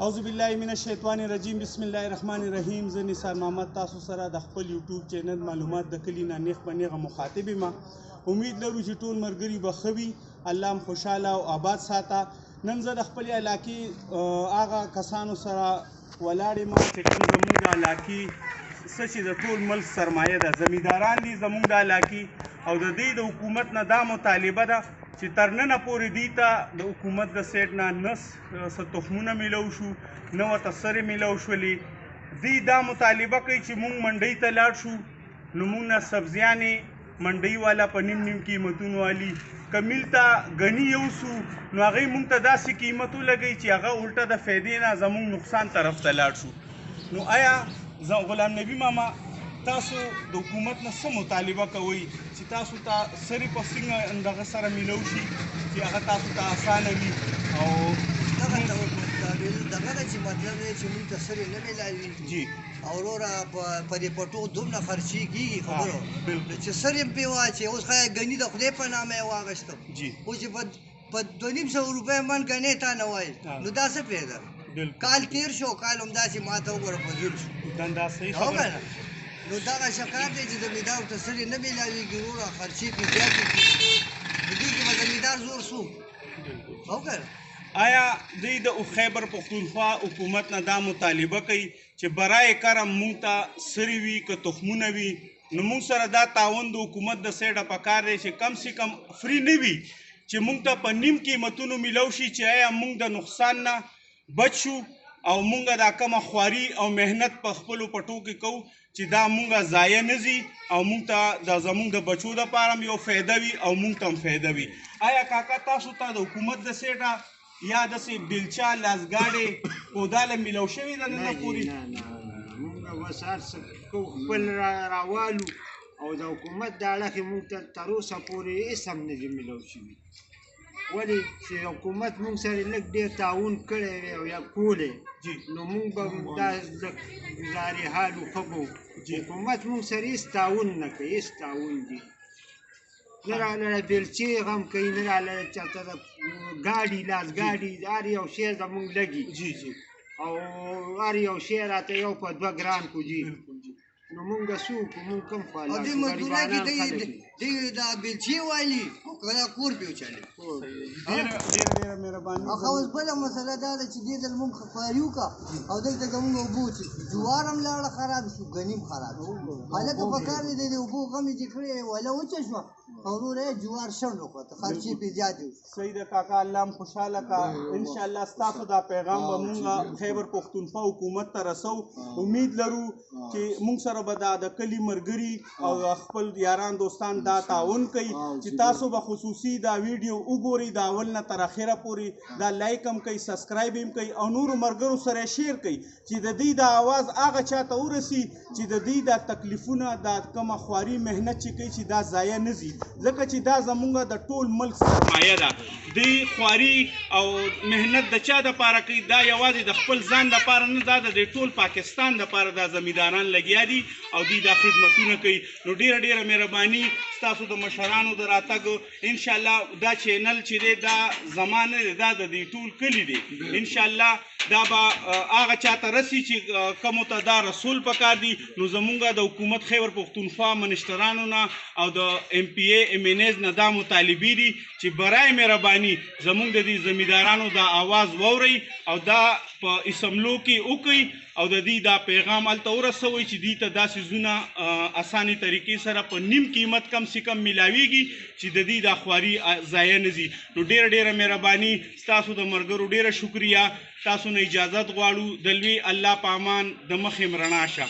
اعوذ بالله من الشیطان الرجیم بسم الله الرحمن الرحیم. زه نثار محمد تاسو سره د خپل یوټیوب چینل معلومات د کلي نه نیغ په نیغه مخاطب یم. امید لرو چې ټول ملګري به ښه وي، الله هم خوشحاله او آباد ساته. نن زه د خپلې علاقې هغه کسانو سره ولاړ یم چې کوم زموږ د علاقې څه چې د ټول ملک سرمایه ده، زمینداران دي زموږ د علاقې، او د دوی د حکومت نه دا مطالبه ده چې تر ننه پورې دوی ته د حکومت د سیټ نه نه څه تخمونه میلو شو، نه ورته سرې میلو شولې. دوی دا مطالبه کوي چې موږ منډۍ ته لاړ شو، نو موږ نه سبزیانې منډۍ والا په نیم نیم قیمتونو والي، که میل ته ګني یوسو نو هغوی موږ ته داسې قیمت ولګوي چې هغه الټه د فایدې نه زموږ نقصان طرف ته لاړ شو. نو آیا غلام نبي ماما تاسو د حکومت نه څه مطالبه کوئ چې تاسو ته سرې په څنګه دغه سره میلو شي چې هغه تاسو ته اسانه وي؟ او دغه ده چې مطلب دی چې موږ ته سرې نه میلاوي جی او وروره په دې پټو دومره خرچې کېږي خبرو چې سر یې پرې واچوي. اوس ښایي ګني د خدای په نامه یې واخېستم، اوس چې په 250 روپۍ من ګنۍ تا نه وایي نو دا څه فایده؟ کال تېر شو، کال همداسې ما ته وګوره په ځل شو. دا صحیح هو که نه؟ نو دغه شکار دی چې زمیندار ته سرې نه میلاوېږي، وروره خرچې پرې زیاتې کېږي، نو دې کې به زمیندار زور څوک؟ هو که نه؟ آیا دوی د خیبر پختونخوا حکومت نه دا مطالبه کوي چې برای کرم موږ ته سرې وي که تخمونه وي نو موږ سره دا تعاون د حکومت د سیډه پکار دی چې کم سے کم فری نه وي، چې موږ ته په نیم قیمتونو میلو شي چې آیا موږ د نقصان نه بچ شو او موږ دا کومه خواري او محنت په خپلو پټو کې کوو چې دا موږ ضایع نه ځي او موږ ته د زموږ د بچو دپاره هم یو فایده وي او موږ ته هم فایده وي. آیا کاکا تاسو ته د حکومت د سیډه یا داسې بیلچه لاسګاډې کوداله میلو شوې ده نن پورې؟ نه موږ اوس هر څه کوو خپل راوالو او د حکومت د اړخې موږ ته تر اوسه پورې هېڅ هم نه دي میلو شوي. ولې چې حکومت موږ سره لږ ډېر تعاون کړی وی او یا کولی نو موږ به دا لږ ګزارې حال وښه حکومت موږ سره هېڅ تعاون نه کوي، هېڅ تعاون دي نه راله بیلچې غم کوي، نه راله چاته د ګاډي لاسګاډي هر یو شی زموږ لګي او هر یو شی راته یو په 2 ګران کوجي. نو موږ څه وکړو؟ موږ کوم خوا او دې مزدورۍ کې دوی دا بیلچې والي او که دا کور پرې وچلي. ډېره مهرباني. هغه اوس بله مسله دا ده چې دې ځل موږ خواري وکړه او دلته زموږ اوبه وچې جوار هم لاړه خراب شو، ګني هم خراب شو. هلکه په کار دی د اوبو غم یې چې کړی وله وچه شوه او وروره یې جوار شنډ وکړه، خرچې پرې زیاتې وشوې. صحیح ده کاکا، الله هم خوشحاله کړه. انشاءالله ستاسو دا پیغام به موږ خیبر پختونخوا حکومت ته رسو. امید لرو چې موږ سره به دا د کلي ملګري او خپل یاران دوستان دا تعاون کوي چې تاسو به خصوصي دا ویډیو وګورئ، د اول نه تر اخره پورې دا لایک هم کوئ، سبسکرایب هم کوئ او نورو ملګرو سره شیر کوئ چې د دوی دا اواز هغه چاته ورسي چې د دوی دا تکلیفونه دا کومه خواري محنت چې کوي چې دا ضایع نه ځي، ځکه چې دا زموږ د ټول ملک سرمایه ده. دوی خواري او محنت د چا دپاره کوي؟ دا یوازې د خپل ځان دپاره نه، دا د ټول پاکستان دپاره دا زمینداران لګیا دي او دوی دا خدمتونه کوي. نو ډېره مهرباني ستاسو د مشرانو د راتګ. انشاءالله دا چینل چې دی دا زما نه دی، دا د دې ټول کلي دی. انشاءالله دا به هغه چاته رسي چې کومو ته دا رسول پکار دي. نو زمونږ د حکومت خیبر پختونخوا منشترانو نه او د MPA MNAs نه دا مطالبې دي چې برای مهرباني زمونږ د دې زمیندارانو دا آواز واورئ او دا په اسمبلو کې وکړئ او د دې دا پیغام هلته ورسوئ چې دوی ته دا څیزونه اسانې طریقې سره په نیم قیمت کم سے کم میلاویږي چې د دې دا خواري ضایع نه ځي. نو ډېره مهرباني ستاسو د ملګرو، ډېره شکریه. تاسو نه اجازت غواړو. د لوی الله په امان د مخې م رڼا شه.